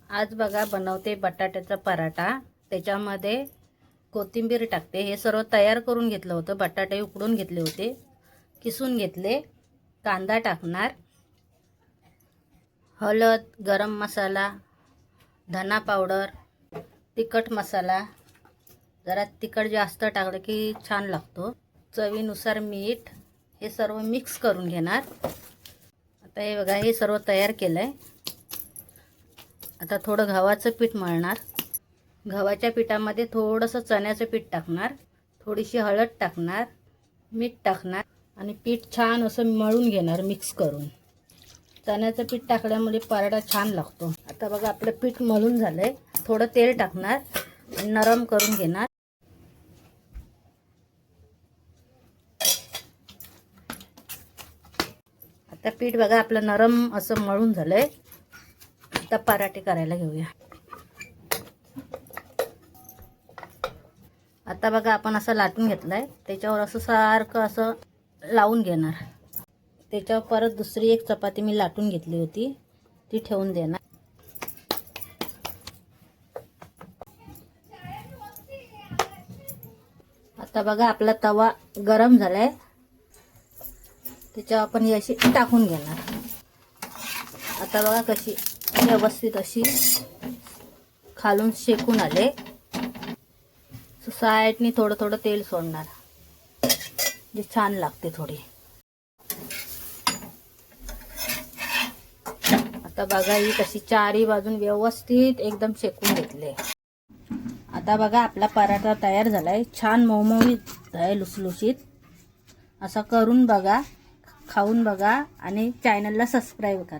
आज बघा बनवते बटाट्याचा पराठा। त्याच्यामध्ये कोथिंबीर टाकते। हे सर्व तयार करून घेतलं होतं। बटाटे उकडून घेतले होते, किसून घेतले। कांदा टाकणार, हळद, गरम मसाला, धना पावडर, तिखट मसाला। जरा तिखट जास्त टाकलं की छान लागतो। चवीनुसार मीठ। हे सर्व मिक्स करून घेणार। आता हे बघा, हे सर्व तयार केलंय। आता थोडं गव्हाचं पीठ मळणार। गव्हाच्या पिठामध्ये थोडंसं चण्याचं पीठ टाकणार, थोडीशी हळद टाकणार, मीठ टाकणार आणि पीठ छान असं मळून घेणार मिक्स करून। चण्याचं पीठ टाकल्यामुळे पराठा छान लागतो। आता बघा आपलं पीठ मळून झालंय। थोडं तेल टाकणार आणि नरम करून घेणार। आता पीठ बघा आपलं नरम असं मळून झालंय। आता पराठे करायला घेऊया। आता बघा आपण असं लाटून घेतलंय। त्याच्यावर असं सारखं असं लावून घेणार। त्याच्यावर परत दुसरी एक चपाती मी लाटून घेतली होती, ती ठेवून देणार। आता बघा आपला तवा गरम झालाय। त्याच्यावर आपण ही अशी टाकून घेणार। आता बघा कशी व्यवस्थित अशी खालून शेकून आले। साईडनी थोडं थोडं तेल सोडणार, जे छान लागते थोडी। आता बघा ही कशी चारी बाजून व्यवस्थित एकदम शेकून घेतले। आता बघा आपला पराठा तयार झालाय। छान मऊमऊत आहे, लुसलुशीत। असं करून बघा, खाऊन बघा आणि चॅनलला सबस्क्राईब करा।